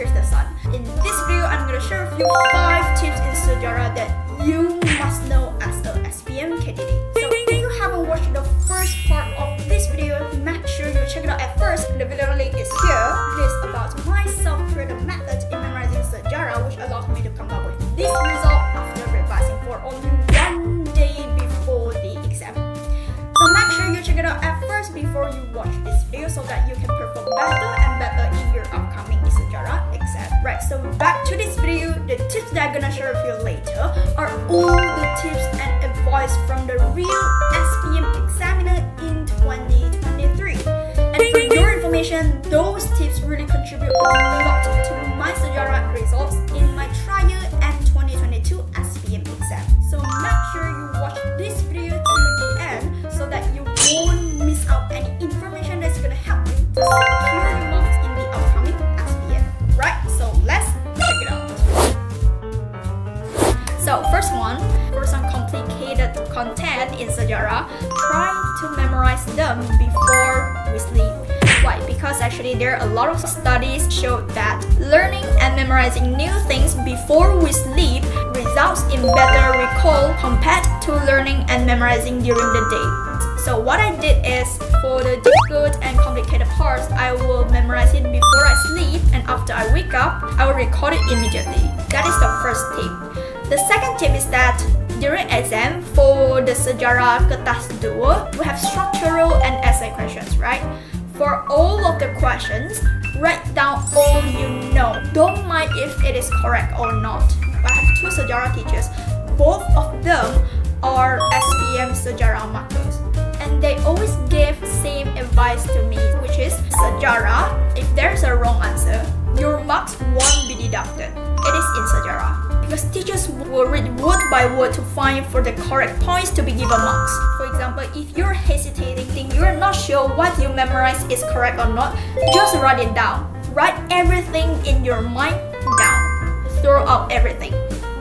tss.thesan. In this video, I'm gonna share with you 5 tips in sejarah that you must know as a SPM candidate. So if you haven't watched the first part of this video, make sure you check it out at first. The video link is here. It is about my self-created method in memorizing sejarah, which allows me to come up with this result after revising for only 1 day before the exam. So make sure you check it out at first before you watch this video so that you can perform better and better in your upcoming sejarah exam. Right, so back to this video, the tips that I'm gonna share with you later are all the tips and advice from the real SPM examiner in 2023. And for your information, those tips really contribute a lot to my sejarah results in my trial and 2022 SPM exam. So make sure you watch this video till the end so that you won't miss out any information that's gonna help you to secure your marks in the upcoming SPM. Right, so let's check it out. So first one, for some complicated content in sejarah, try to memorize them before we sleep. Why? Because actually there are a lot of studies show that learning and memorizing new things before we sleep results in better recall compared to learning and memorizing during the day. So what I did is, for the difficult and complicated parts, I will memorize it before I sleep, and after I wake up, I will record it immediately. That is the first tip. The second tip is that during exam, for the sejarah kertas 2, we have structural and essay questions, right? For all of the questions, write down all you know. Don't mind if it is correct or not. I have 2 sejarah teachers. Both of them are SPM sejarah markers. And they always give same advice to me, which is sejarah, if there's a wrong answer, your marks won't be deducted. It is in sejarah. Because teachers will read word by word to find for the correct points to be given marks. For example, if you're hesitating, think you're not sure what you memorized is correct or not, just write it down. Write everything in your mind down. Throw out everything.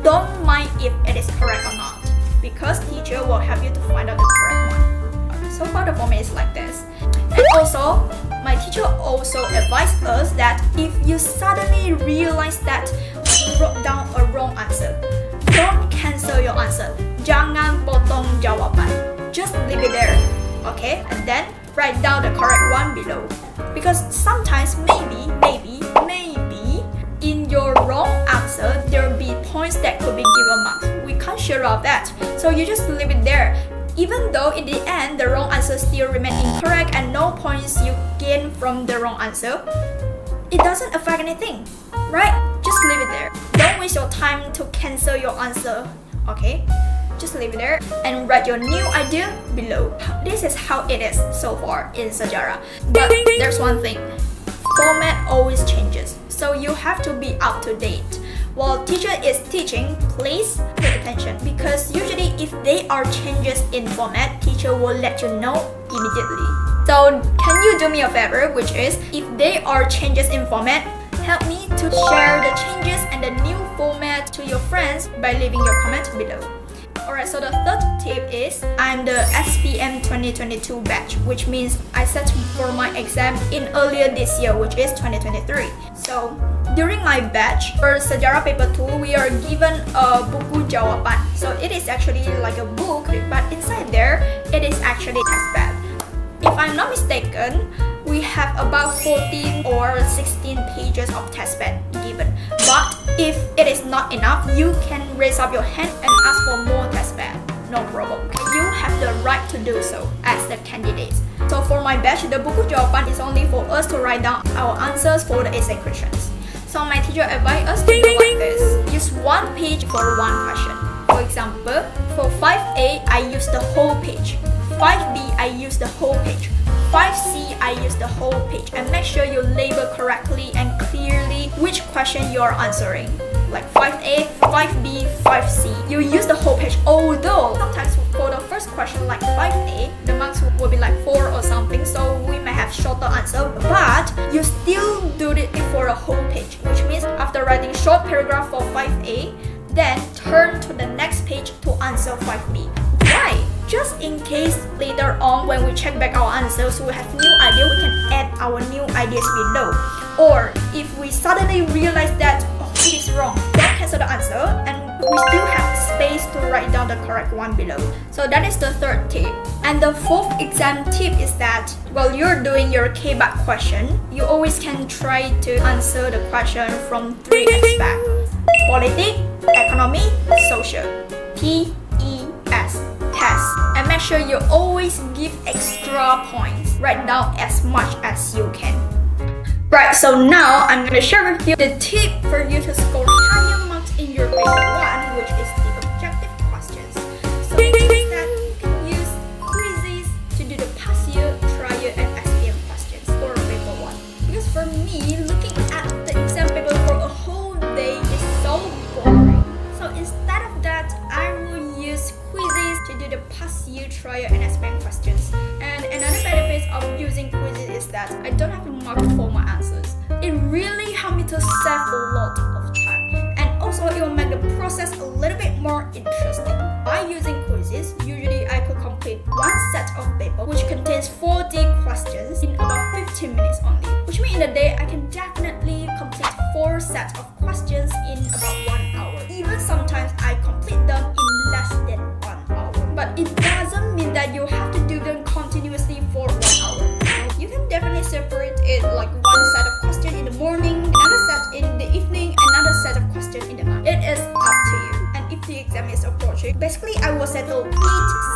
Don't mind if it is correct or not, because teacher will help you to find out the correct one. So far the format is like this. And also, my teacher also advised us that if you suddenly realize that you wrote down a wrong answer, don't cancel your answer. Jangan potong jawaban. Just leave it there, okay? And then write down the correct one below. Because sometimes maybe in your wrong answer, there will be points that could be given marks. We can't sure of that. So you just leave it there. Even though in the end, the wrong answer still remain incorrect and no points you gain from the wrong answer, it doesn't affect anything, right? Just leave it there. Don't waste your time to cancel your answer, okay? Just leave it there and write your new idea below. This is how it is so far in sejarah. But there's one thing, format always changes, so you have to be up to date. While teacher is teaching, please pay attention, because usually if there are changes in format, teacher will let you know immediately. So can you do me a favor, which is, if there are changes in format, help me to share the changes and the new format to your friends by leaving your comment below. Alright, so the third tip is, I'm the SPM 2022 batch, which means I set for my exam in earlier this year, which is 2023. So during my batch, for sejarah paper 2, we are given a buku jawaban. So it is actually like a book, but inside there, it is actually a test pad. If I'm not mistaken, we have about 14 or 16 pages of test pad given. But if it is not enough, you can raise up your hand and ask for more test pad. No problem. You have the right to do so as the candidate. So for my batch, the buku jawaban is only for us to write down our answers for the essay questions. So my teacher advised us to do like this. Use 1 page for 1 question. For example, for 5A, I use the whole page. 5B, I use the whole page. 5C, I use the whole page. And make sure you label correctly and clearly which question you are answering. Like 5A, 5B, 5C. You use the whole page. Although sometimes for the first question like 5A, the marks will be like 4 or something, so we may have shorter answer, but you still do it for a whole page, which means after writing short paragraph for 5A, then turn to the next page to answer 5B. Why? just in case later on when we check back our answers, we have new idea, we can add our new ideas below. Or if we suddenly realize that it is wrong, don't cancel the answer and we still have space to write down the correct one below. So that is the third tip. And the fourth exam tip is that while you're doing your KBAC question, you always can try to answer the question from 3 aspects: politics, economy, social. TES, test. And make sure you always give extra points. Write down as much as you can. Right, so now I'm going to share with you the tip for you to score higher marks in your paper 1, which is the objective questions. So that you can use quizzes to do the past year, trial, and SPM questions for paper 1. Because for me, looking at the exam paper for a whole day is so boring. So instead of that, I will use quizzes to do the past year, trial, and SPM questions. And another benefit of using quizzes is that I don't have to mark for my answers. It really helped me to save a lot of time, and also it will make the process a little bit more interesting. By using quizzes, usually I could complete one set of paper which contains 40 questions in about 15 minutes only, which means in a day I can definitely complete 4 sets of questions in about 1 hour. Even sometimes I complete them in less than 1 hour. But it doesn't mean that you have to do them continuously for 1 hour. You can definitely separate it like one set of questions in the morning, another set in the evening, another set of questions in the night. It is up to you. And if the exam is approaching, basically I will settle 8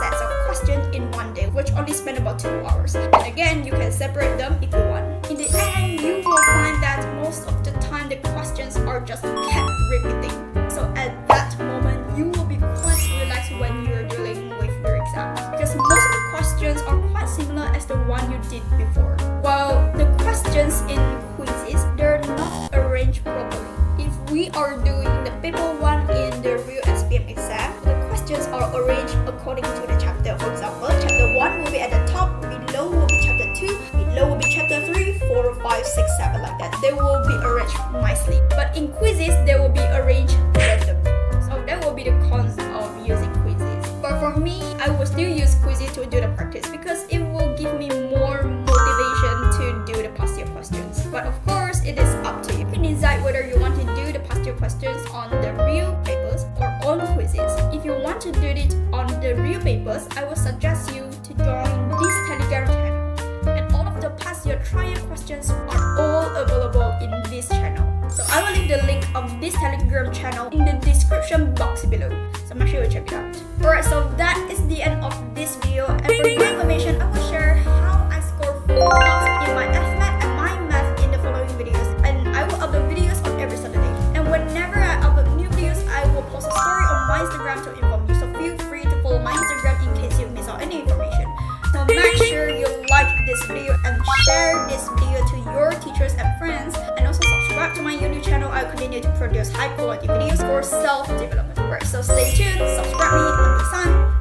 sets of questions in one day, which only spend about 2 hours. And again, you can separate them if you want. In the end, you will find that most of the time the questions are just kept repeating. So at that moment, you will be quite relaxed when you're dealing with your exam, because most of the questions are quite similar as the one you did before. While the questions in quizzes, they're not arranged properly. If we are doing the paper 1 in the real SPM exam, the questions are arranged according to the chapter. For example, chapter 1 will be at the top, below will be chapter 2, below will be chapter 3, 4, 5, 6, 7, like that. They will be arranged nicely. But in quizzes, they will be arranged randomly. So that will be the cons of using quizzes. But for me, I will still use quizzes to do the practice because it will give me more motivation to do the past year questions. But of course, it is up to you. You can decide whether you want to do the past year questions on the real papers or on quizzes. If you want to do it on the real papers, I would suggest you to join this Telegram channel. And all of the past year trial questions are all available in this channel. So I will leave the link of this Telegram channel in the description box below. So make sure you check it out. Alright, so that is the end of this video. And for more information, I will share how I score 4 marks in my FMAT and my math in the following videos. And I will upload videos on every Saturday. And whenever I upload new videos, I will post a story on my Instagram to inform you. So feel free to follow my Instagram in case you miss out any information. So make sure you like this video and share this video to your teachers and friends. And also subscribe to my YouTube channel. I will continue to produce high quality videos for self-development. Alright, so stay tuned, subscribe me on the sun.